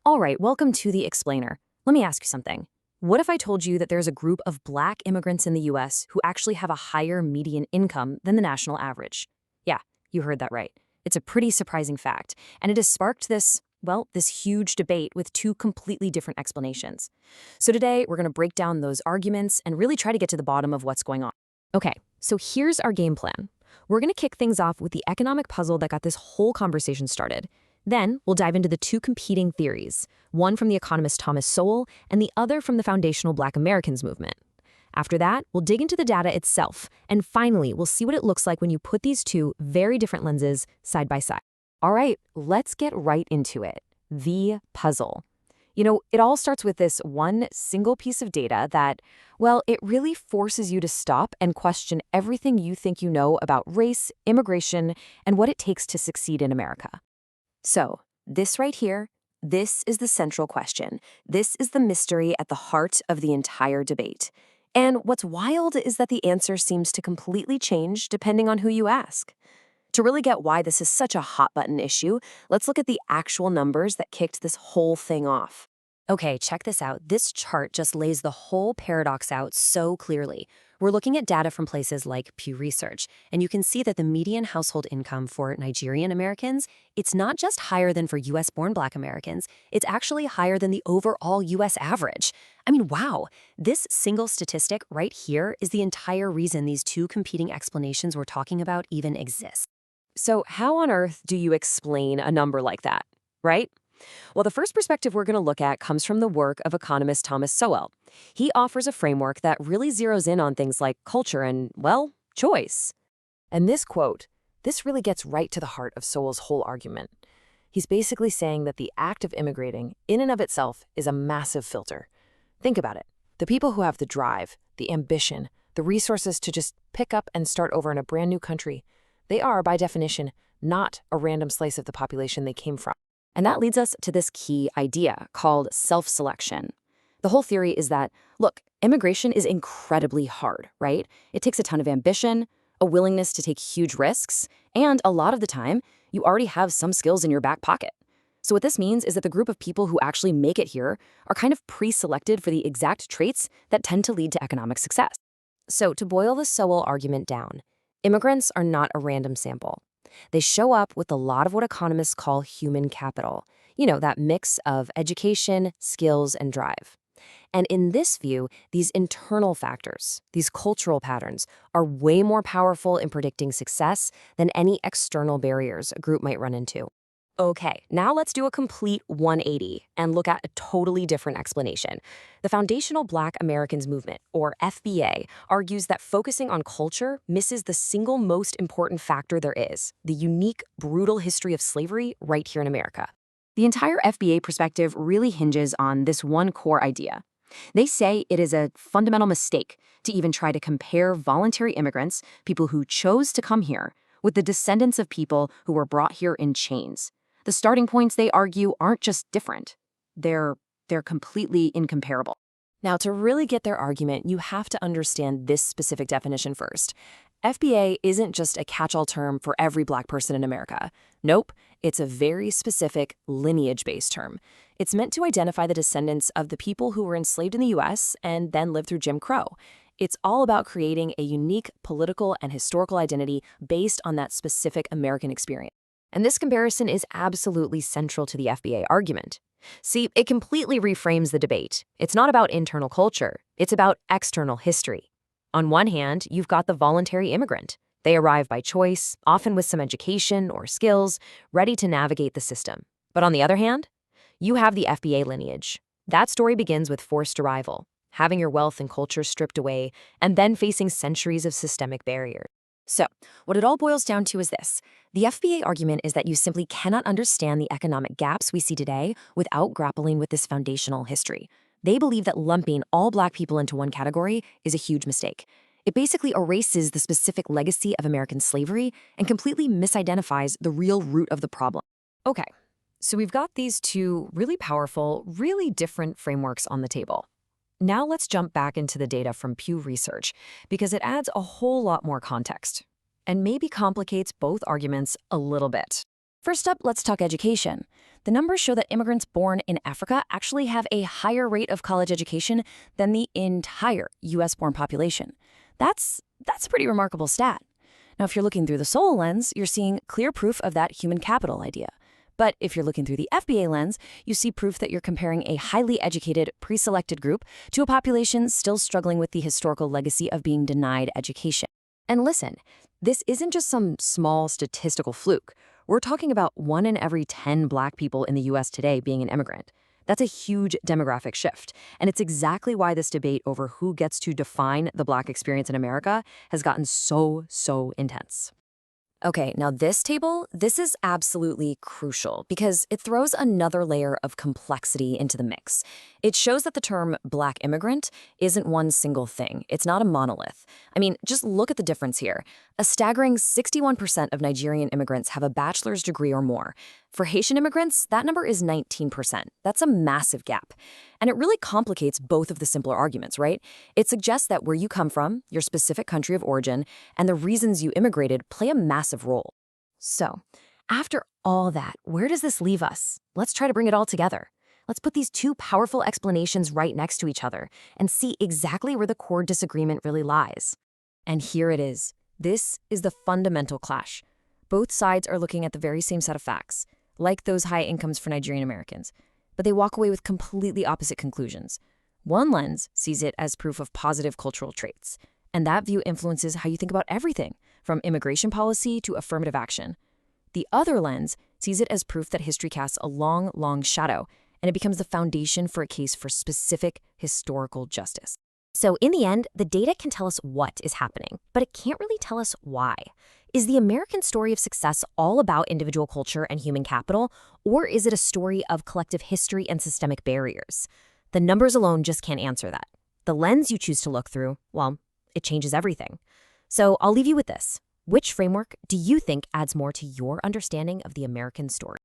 All right, welcome to The Explainer. Let me ask you something. What if I told you that there's a group of black immigrants in the US who actually have a higher median income than the national average? Yeah, you heard that right. It's a pretty surprising fact, and it has sparked this huge debate with two completely different explanations. So today, we're going to break down those arguments and really try to get to the bottom of what's going on. Okay, so here's our game plan. We're going to kick things off with the economic puzzle that got this whole conversation started. Then, we'll dive into the two competing theories, one from the economist Thomas Sowell and the other from the foundational Black Americans movement. After that, we'll dig into the data itself, and finally, we'll see what it looks like when you put these two very different lenses side by side. All right, let's get right into it. The puzzle. It all starts with this one single piece of data that, it really forces you to stop and question everything you think you know about race, immigration, and what it takes to succeed in America. So, this right here, this is the central question. This is the mystery at the heart of the entire debate. And what's wild is that the answer seems to completely change depending on who you ask. To really get why this is such a hot-button issue, let's look at the actual numbers that kicked this whole thing off. Okay, check this out. This chart just lays the whole paradox out so clearly. We're looking at data from places like Pew Research, and you can see that the median household income for Nigerian Americans, it's not just higher than for US-born Black Americans, it's actually higher than the overall US average. I mean, wow, this single statistic right here is the entire reason these two competing explanations we're talking about even exist. So how on earth do you explain a number like that, right? Well, the first perspective we're going to look at comes from the work of economist Thomas Sowell. He offers a framework that really zeroes in on things like culture and, choice. And this quote, this really gets right to the heart of Sowell's whole argument. He's basically saying that the act of immigrating, in and of itself, is a massive filter. Think about it. The people who have the drive, the ambition, the resources to just pick up and start over in a brand new country, they are, by definition, not a random slice of the population they came from. And that leads us to this key idea called self-selection. The whole theory is that, look, immigration is incredibly hard, right? It takes a ton of ambition, a willingness to take huge risks, and a lot of the time, you already have some skills in your back pocket. So what this means is that the group of people who actually make it here are kind of pre-selected for the exact traits that tend to lead to economic success. So to boil the Sowell argument down, immigrants are not a random sample. They show up with a lot of what economists call human capital, that mix of education, skills, and drive. And in this view, these internal factors, these cultural patterns, are way more powerful in predicting success than any external barriers a group might run into. Okay, now let's do a complete 180 and look at a totally different explanation. The Foundational Black Americans movement, or FBA, argues that focusing on culture misses the single most important factor there is, the unique, brutal history of slavery right here in America. The entire FBA perspective really hinges on this one core idea. They say it is a fundamental mistake to even try to compare voluntary immigrants, people who chose to come here, with the descendants of people who were brought here in chains. The starting points, they argue, aren't just different. They're completely incomparable. Now, to really get their argument, you have to understand this specific definition first. FBA isn't just a catch-all term for every Black person in America. Nope, it's a very specific lineage-based term. It's meant to identify the descendants of the people who were enslaved in the U.S. and then lived through Jim Crow. It's all about creating a unique political and historical identity based on that specific American experience. And this comparison is absolutely central to the FBA argument. See, it completely reframes the debate. It's not about internal culture. It's about external history. On one hand, you've got the voluntary immigrant. They arrive by choice, often with some education or skills, ready to navigate the system. But on the other hand, you have the FBA lineage. That story begins with forced arrival, having your wealth and culture stripped away, and then facing centuries of systemic barriers. So, what it all boils down to is this. The FBA argument is that you simply cannot understand the economic gaps we see today without grappling with this foundational history. They believe that lumping all Black people into one category is a huge mistake. It basically erases the specific legacy of American slavery and completely misidentifies the real root of the problem. Okay, so we've got these two really powerful, really different frameworks on the table. Now let's jump back into the data from Pew Research because it adds a whole lot more context and maybe complicates both arguments a little bit. First up, let's talk education. The numbers show that immigrants born in Africa actually have a higher rate of college education than the entire US-born population. That's a pretty remarkable stat. Now, if you're looking through the Sowell lens, you're seeing clear proof of that human capital idea. But if you're looking through the FBA lens, you see proof that you're comparing a highly educated, pre-selected group to a population still struggling with the historical legacy of being denied education. And listen, this isn't just some small statistical fluke. We're talking about 1 in every 10 Black people in the US today being an immigrant. That's a huge demographic shift, and it's exactly why this debate over who gets to define the Black experience in America has gotten so intense. Okay, now this table, this is absolutely crucial because it throws another layer of complexity into the mix. It shows that the term Black immigrant isn't one single thing. It's not a monolith. I mean, just look at the difference here. A staggering 61% of Nigerian immigrants have a bachelor's degree or more. For Haitian immigrants, that number is 19%. That's a massive gap. And it really complicates both of the simpler arguments, right? It suggests that where you come from, your specific country of origin, and the reasons you immigrated play a massive role. So, after all that, where does this leave us? Let's try to bring it all together. Let's put these two powerful explanations right next to each other and see exactly where the core disagreement really lies. And here it is. This is the fundamental clash. Both sides are looking at the very same set of facts, like those high incomes for Nigerian Americans, but they walk away with completely opposite conclusions. One lens sees it as proof of positive cultural traits, and that view influences how you think about everything, from immigration policy to affirmative action. The other lens sees it as proof that history casts a long shadow, and it becomes the foundation for a case for specific historical justice. So in the end, the data can tell us what is happening, but it can't really tell us why. Is the American story of success all about individual culture and human capital, or is it a story of collective history and systemic barriers? The numbers alone just can't answer that. The lens you choose to look through, well, it changes everything. So I'll leave you with this. Which framework do you think adds more to your understanding of the American story?